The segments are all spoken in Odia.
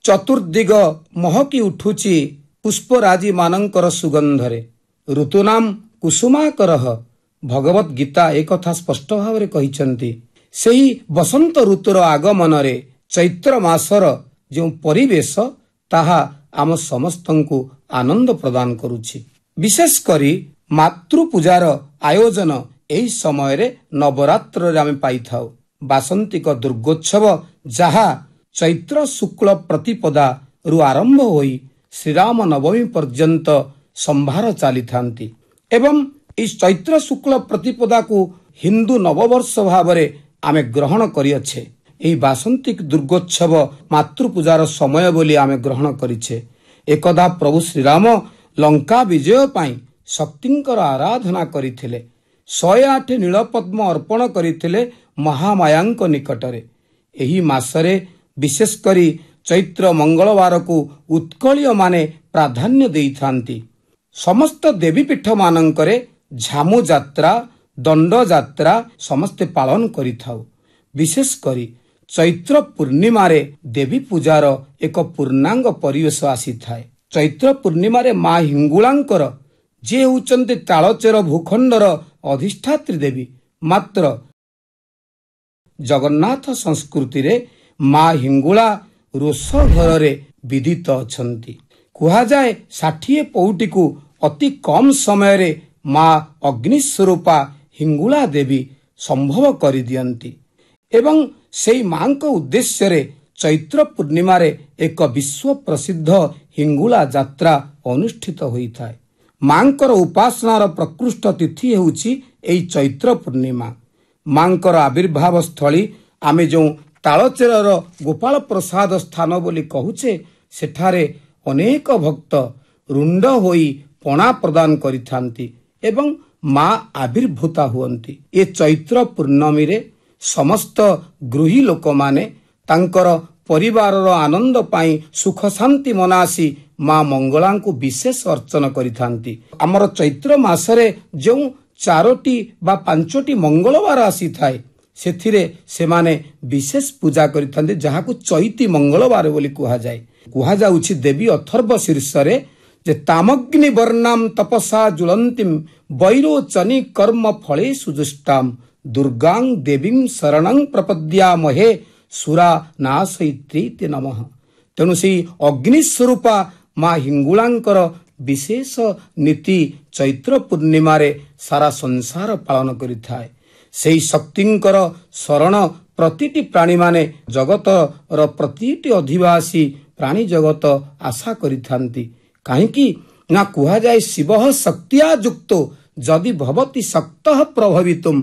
ଚତୁର୍ଦିଗ ମହକି ଉଠୁଛି ପୁଷ୍ପରାଜି ମାନଙ୍କର ସୁଗନ୍ଧରେ। ଋତୁନାମ କୁସୁମାକରଃ। ଭଗବତ ଗୀତା ଏକଥା ସ୍ପଷ୍ଟ ଭାବରେ କହିଛନ୍ତି। ସେହି ବସନ୍ତ ଋତୁର ଆଗମନରେ ଚୈତ୍ର ମାସର ଯେଉଁ ପରିବେଶ ତାହା ଆମ ସମସ୍ତଙ୍କୁ ଆନନ୍ଦ ପ୍ରଦାନ କରୁଛି। ବିଶେଷ କରି ମାତୃପୂଜାର ଆୟୋଜନ ଏହି ସମୟରେ ନବରାତ୍ରରେ ଆମେ ପାଇଥାଉ। ବାସନ୍ତିକ ଦୁର୍ଗୋତ୍ସବ ଯାହା ଚୈତ୍ର ଶୁକ୍ଳ ପ୍ରତିପଦାରୁ ଆରମ୍ଭ ହୋଇ ଶ୍ରୀରାମ ନବମୀ ପର୍ଯ୍ୟନ୍ତ ସମ୍ଭାର ଚାଲିଥାନ୍ତି ଏବଂ ଏହି ଚୈତ୍ର ଶୁକ୍ଳ ପ୍ରତିପଦାକୁ ହିନ୍ଦୁ ନବବର୍ଷ ଭାବରେ ଆମେ ଗ୍ରହଣ କରିଅଛେ। ଏହି ବାସନ୍ତିକ ଦୁର୍ଗୋତ୍ସବ ମାତୃପୂଜାର ସମୟ ବୋଲି ଆମେ ଗ୍ରହଣ କରିଛେ। ଏକଦା ପ୍ରଭୁ ଶ୍ରୀରାମ ଲଙ୍କା ବିଜୟ ପାଇଁ ଶକ୍ତିଙ୍କର ଆରାଧନା କରିଥିଲେ। 108 ନୀଳପଦ୍ମ ଅର୍ପଣ କରିଥିଲେ ମହାମାୟାଙ୍କ ନିକଟରେ। ଏହି ମାସରେ ବିଶେଷ କରି ଚୈତ୍ର ମଙ୍ଗଳବାରକୁ ଉତ୍କଳୀୟମାନେ ପ୍ରାଧାନ୍ୟ ଦେଇଥାନ୍ତି। ସମସ୍ତ ଦେବୀପୀଠମାନଙ୍କରେ ଝାମୁ ଯାତ୍ରା, ଦଣ୍ଡଯାତ୍ରା ସମସ୍ତେ ପାଳନ କରିଥାଉ। ବିଶେଷ କରି ଚୈତ୍ର ପୂର୍ଣ୍ଣିମାରେ ଦେବୀ ପୂଜାର ଏକ ପୂର୍ଣ୍ଣାଙ୍ଗ ପରିବେଶ ଆସିଥାଏ। ଚୈତ୍ର ପୂର୍ଣ୍ଣିମାରେ ମା ହିଙ୍ଗୁଳାଙ୍କର ଯିଏ ହେଉଛନ୍ତି ତାଳଚେର ଭୂଖଣ୍ଡର ଅଧିଷ୍ଠାତ୍ରୀ ଦେବୀ, ମାତ୍ର ଜଗନ୍ନାଥ ସଂସ୍କୃତିରେ ମା ହିଙ୍ଗୁଳା ରୋଷ ଘରରେ ବିଦିତ ଅଛନ୍ତି। କୁହାଯାଏ 60 ପଉଟିକୁ ଅତି କମ୍ ସମୟରେ ମା ଅଗ୍ନି ସ୍ୱରୂପା ହିଙ୍ଗୁଳା ଦେବୀ ସମ୍ଭବ କରିଦିଅନ୍ତି ଏବଂ ସେହି ମାଙ୍କ ଉଦ୍ଦେଶ୍ୟରେ ଚୈତ୍ର ପୂର୍ଣ୍ଣିମାରେ ଏକ ବିଶ୍ୱ ପ୍ରସିଦ୍ଧ ହିଙ୍ଗୁଳା ଯାତ୍ରା ଅନୁଷ୍ଠିତ ହୋଇଥାଏ। ମାଙ୍କର ଉପାସନାର ପ୍ରକୃଷ୍ଟ ତିଥି ହେଉଛି ଏହି ଚୈତ୍ର ପୂର୍ଣ୍ଣିମା। ମାଙ୍କର ଆବିର୍ଭାବ ସ୍ଥଳୀ ଆମେ ଯେଉଁ ତାଳଚେରର ଗୋପାଳ ପ୍ରସାଦ ସ୍ଥାନ ବୋଲି କହୁଛେ, ସେଠାରେ ଅନେକ ଭକ୍ତ ରୁଣ୍ଡ ହୋଇ ପଣା ପ୍ରଦାନ କରିଥାନ୍ତି ଏବଂ ମା ଆବିର୍ଭୂତା ହୁଅନ୍ତି। ଏ ଚୈତ୍ର ପୂର୍ଣ୍ଣମୀରେ ସମସ୍ତ ଗୃହୀ ଲୋକମାନେ ତାଙ୍କର ପରିବାରର ଆନନ୍ଦ ପାଇଁ ସୁଖ ଶାନ୍ତି ମନାସି ମା ମଙ୍ଗଳାଙ୍କୁ ବିଶେଷ ଅର୍ଚ୍ଚନ କରିଥାନ୍ତି। ଆମର ଚୈତ୍ର ମାସରେ ଯେଉଁ 4ଟି ବା 5ଟି ମଙ୍ଗଳବାର ଆସିଥାଏ, ସେଥିରେ ସେମାନେ ବିଶେଷ ପୂଜା କରିଥାନ୍ତି, ଯାହାକୁ ଚୈତି ମଙ୍ଗଳବାର ବୋଲି କୁହାଯାଏ। କୁହାଯାଉଛି ଦେବୀ ଅଥର୍ବ ଶୀର୍ଷରେ ଯେ ତାମଗ୍ନି ବର୍ଣ୍ଣାମ ତପସା ଜ୍ୱଳନ୍ତିମ୍ ବୈରୋଚନି କର୍ମ ଫଳେ ସୁଜୁଷ୍ଟାମ୍ ଦୁର୍ଗାଂ ଦେବୀଂ ଶରଣଂ ପ୍ରପଦ୍ୟାମହେ ସୁରା ନାଶଇତ୍ରୀତି ନମଃ। ତେଣୁ ସେହି ଅଗ୍ନି ସ୍ୱରୂପା ମା ହିଙ୍ଗୁଳାଙ୍କର ବିଶେଷ ନୀତି ଚୈତ୍ର ପୂର୍ଣ୍ଣିମାରେ ସାରା ସଂସାର ପାଳନ କରିଥାଏ। ସେହି ଶକ୍ତିଙ୍କର ଶରଣ ପ୍ରତିଟି ପ୍ରାଣୀମାନେ ଜଗତର ପ୍ରତିଟି ଅଧିବାସୀ ପ୍ରାଣୀ ଜଗତ ଆଶା କରିଥାନ୍ତି। କାହିଁକି ନା କୁହାଯାଏ ଶିବଃ ଶକ୍ତିଆ ଯୁକ୍ତ ଯଦି ଭବତି ଶକ୍ତଃ ପ୍ରଭବିତୁମ୍।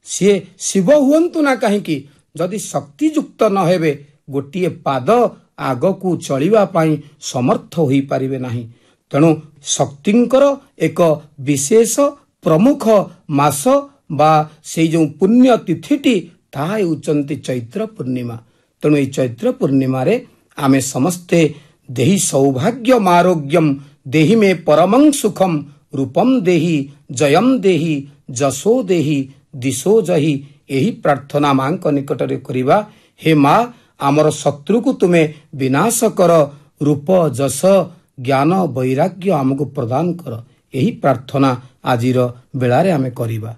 ସିଏ ଶିବ ହୁଅନ୍ତୁ ନା କାହିଁକି, ଯଦି ଶକ୍ତିଯୁକ୍ତ ନ ହେବେ ଗୋଟିଏ ପାଦ ଆଗକୁ ଚଳିବା ପାଇଁ ସମର୍ଥ ହୋଇପାରିବେ ନାହିଁ। ତେଣୁ ଶକ୍ତିଙ୍କର ଏକ ବିଶେଷ ପ୍ରମୁଖ ମାସ ବା ସେଇ ଯେଉଁ ପୁଣ୍ୟ ତିଥିଟି ତାହା ହେଉଛନ୍ତି ଚୈତ୍ର ପୂର୍ଣ୍ଣିମା। ତେଣୁ ଏହି ଚୈତ୍ର ପୂର୍ଣ୍ଣିମାରେ ଆମେ ସମସ୍ତେ ଦେହି ସୌଭାଗ୍ୟମ ଆରୋଗ୍ୟମ ଦେହି ମେ ପରମଂ ସୁଖମ ରୂପମ ଦେହି ଜୟମ ଦେହି ଯଶୋ ଦେହି ଦିଶୋ ଜହି ଏହି ପ୍ରାର୍ଥନା ମାଙ୍କ ନିକଟରେ କରିବା। ହେ ମା, ଆମର ଶତ୍ରୁକୁ ତୁମେ ବିନାଶ କର, ରୂପ ଯଶ ଜ୍ଞାନ ବୈରାଗ୍ୟ ଆମକୁ ପ୍ରଦାନ କର। ଏହି ପ୍ରାର୍ଥନା ଆଜିର ବେଳାରେ ଆମେ କରିବା।